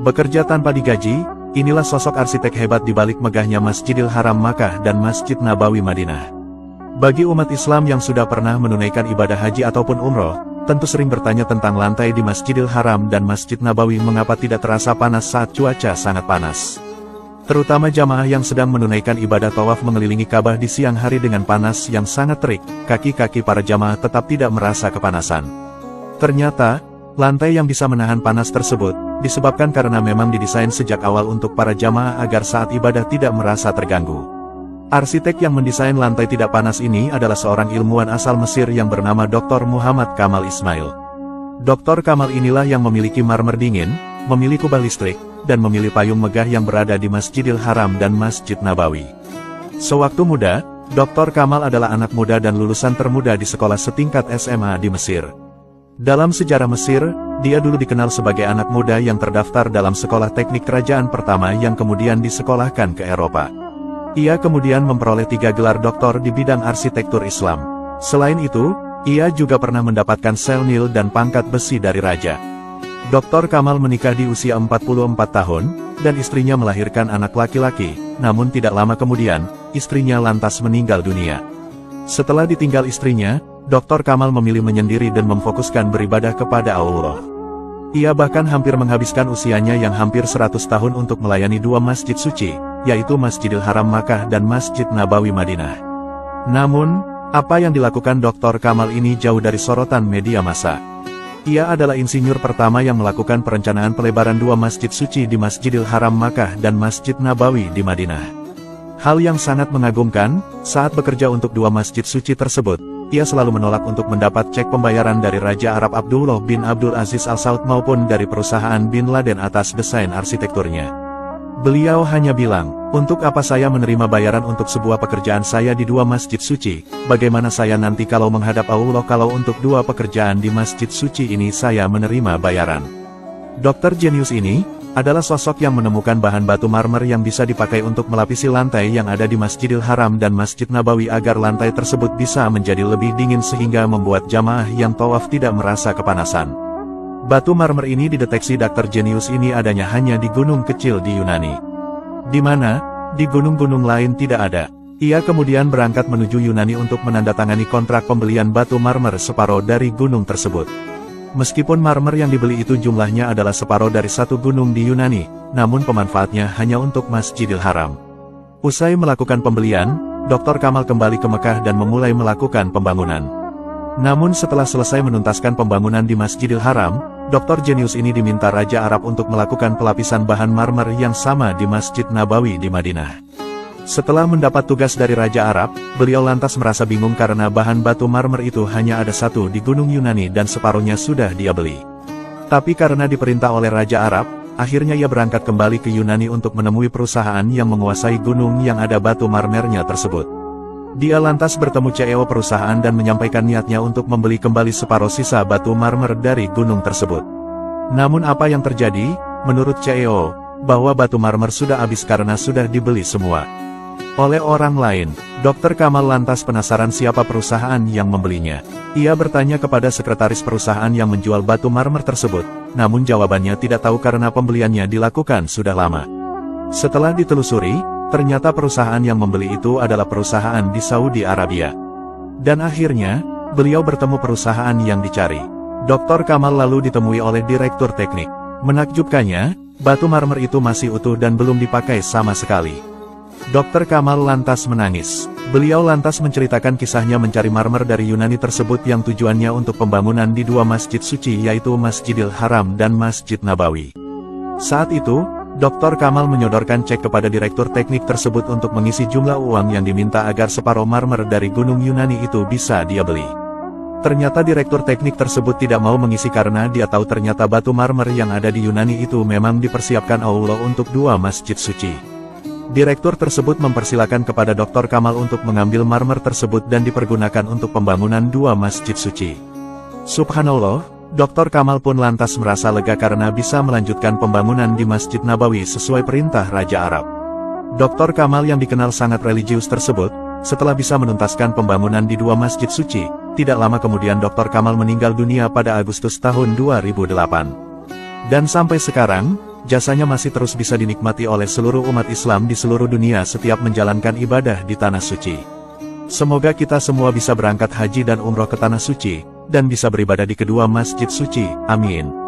Bekerja tanpa digaji, inilah sosok arsitek hebat di balik megahnya Masjidil Haram Makkah dan Masjid Nabawi Madinah. Bagi umat Islam yang sudah pernah menunaikan ibadah haji ataupun umroh, tentu sering bertanya tentang lantai di Masjidil Haram dan Masjid Nabawi mengapa tidak terasa panas saat cuaca sangat panas. Terutama jamaah yang sedang menunaikan ibadah tawaf mengelilingi Ka'bah di siang hari dengan panas yang sangat terik, kaki-kaki para jamaah tetap tidak merasa kepanasan. Ternyata, lantai yang bisa menahan panas tersebut, disebabkan karena memang didesain sejak awal untuk para jamaah agar saat ibadah tidak merasa terganggu. Arsitek yang mendesain lantai tidak panas ini adalah seorang ilmuwan asal Mesir yang bernama Dr. Muhammad Kamal Ismail. Dr. Kamal inilah yang memiliki marmer dingin, memiliki kubah listrik, dan memilih payung megah yang berada di Masjidil Haram dan Masjid Nabawi. Sewaktu muda, Dr. Kamal adalah anak muda dan lulusan termuda di sekolah setingkat SMA di Mesir. Dalam sejarah Mesir, dia dulu dikenal sebagai anak muda yang terdaftar dalam sekolah teknik kerajaan pertama yang kemudian disekolahkan ke Eropa. Ia kemudian memperoleh 3 gelar doktor di bidang arsitektur Islam. Selain itu, ia juga pernah mendapatkan sel nil dan pangkat besi dari raja. Dr. Kamal menikah di usia 44 tahun, dan istrinya melahirkan anak laki-laki, namun tidak lama kemudian, istrinya lantas meninggal dunia. Setelah ditinggal istrinya, Dr. Kamal memilih menyendiri dan memfokuskan beribadah kepada Allah. Ia bahkan hampir menghabiskan usianya yang hampir 100 tahun untuk melayani 2 masjid suci, yaitu Masjidil Haram Makkah dan Masjid Nabawi Madinah. Namun, apa yang dilakukan Dr. Kamal ini jauh dari sorotan media massa. Ia adalah insinyur pertama yang melakukan perencanaan pelebaran 2 masjid suci di Masjidil Haram Makkah dan Masjid Nabawi di Madinah. Hal yang sangat mengagumkan, saat bekerja untuk 2 masjid suci tersebut, ia selalu menolak untuk mendapat cek pembayaran dari Raja Arab Abdullah bin Abdul Aziz Al Saud maupun dari perusahaan Bin Laden atas desain arsitekturnya. Beliau hanya bilang, untuk apa saya menerima bayaran untuk sebuah pekerjaan saya di 2 masjid suci, bagaimana saya nanti kalau menghadap Allah kalau untuk 2 pekerjaan di masjid suci ini saya menerima bayaran. Dokter jenius ini, adalah sosok yang menemukan bahan batu marmer yang bisa dipakai untuk melapisi lantai yang ada di Masjidil Haram dan Masjid Nabawi agar lantai tersebut bisa menjadi lebih dingin sehingga membuat jamaah yang tawaf tidak merasa kepanasan. Batu marmer ini dideteksi dokter jenius ini adanya hanya di gunung kecil di Yunani. Di mana, di gunung-gunung lain tidak ada. Ia kemudian berangkat menuju Yunani untuk menandatangani kontrak pembelian batu marmer separuh dari gunung tersebut. Meskipun marmer yang dibeli itu jumlahnya adalah separuh dari 1 gunung di Yunani, namun pemanfaatnya hanya untuk Masjidil Haram. Usai melakukan pembelian, Dr. Kamal kembali ke Mekah dan memulai melakukan pembangunan. Namun setelah selesai menuntaskan pembangunan di Masjidil Haram, Dr. jenius ini diminta Raja Arab untuk melakukan pelapisan bahan marmer yang sama di Masjid Nabawi di Madinah. Setelah mendapat tugas dari Raja Arab, beliau lantas merasa bingung karena bahan batu marmer itu hanya ada 1 di gunung Yunani dan separuhnya sudah dia beli. Tapi karena diperintah oleh Raja Arab, akhirnya ia berangkat kembali ke Yunani untuk menemui perusahaan yang menguasai gunung yang ada batu marmernya tersebut. Dia lantas bertemu CEO perusahaan dan menyampaikan niatnya untuk membeli kembali separuh sisa batu marmer dari gunung tersebut. Namun apa yang terjadi, menurut CEO, bahwa batu marmer sudah habis karena sudah dibeli semua oleh orang lain. Dr. Kamal lantas penasaran siapa perusahaan yang membelinya. Ia bertanya kepada sekretaris perusahaan yang menjual batu marmer tersebut, namun jawabannya tidak tahu karena pembeliannya dilakukan sudah lama. Setelah ditelusuri, ternyata perusahaan yang membeli itu adalah perusahaan di Saudi Arabia. Dan akhirnya, beliau bertemu perusahaan yang dicari. Dr. Kamal lalu ditemui oleh direktur teknik. Menakjubkannya, batu marmer itu masih utuh dan belum dipakai sama sekali. Dr. Kamal lantas menangis. Beliau lantas menceritakan kisahnya mencari marmer dari Yunani tersebut yang tujuannya untuk pembangunan di 2 masjid suci yaitu Masjidil Haram dan Masjid Nabawi. Saat itu, Dr. Kamal menyodorkan cek kepada direktur teknik tersebut untuk mengisi jumlah uang yang diminta agar separuh marmer dari gunung Yunani itu bisa dia beli. Ternyata direktur teknik tersebut tidak mau mengisi karena dia tahu ternyata batu marmer yang ada di Yunani itu memang dipersiapkan Allah untuk 2 masjid suci. Direktur tersebut mempersilakan kepada Dr. Kamal untuk mengambil marmer tersebut dan dipergunakan untuk pembangunan 2 masjid suci. Subhanallah, Dr. Kamal pun lantas merasa lega karena bisa melanjutkan pembangunan di Masjid Nabawi sesuai perintah Raja Arab. Dr. Kamal yang dikenal sangat religius tersebut, setelah bisa menuntaskan pembangunan di 2 masjid suci, tidak lama kemudian Dr. Kamal meninggal dunia pada Agustus tahun 2008. Dan sampai sekarang, jasanya masih terus bisa dinikmati oleh seluruh umat Islam di seluruh dunia setiap menjalankan ibadah di Tanah Suci. Semoga kita semua bisa berangkat haji dan umroh ke Tanah Suci, dan bisa beribadah di kedua masjid suci. Amin.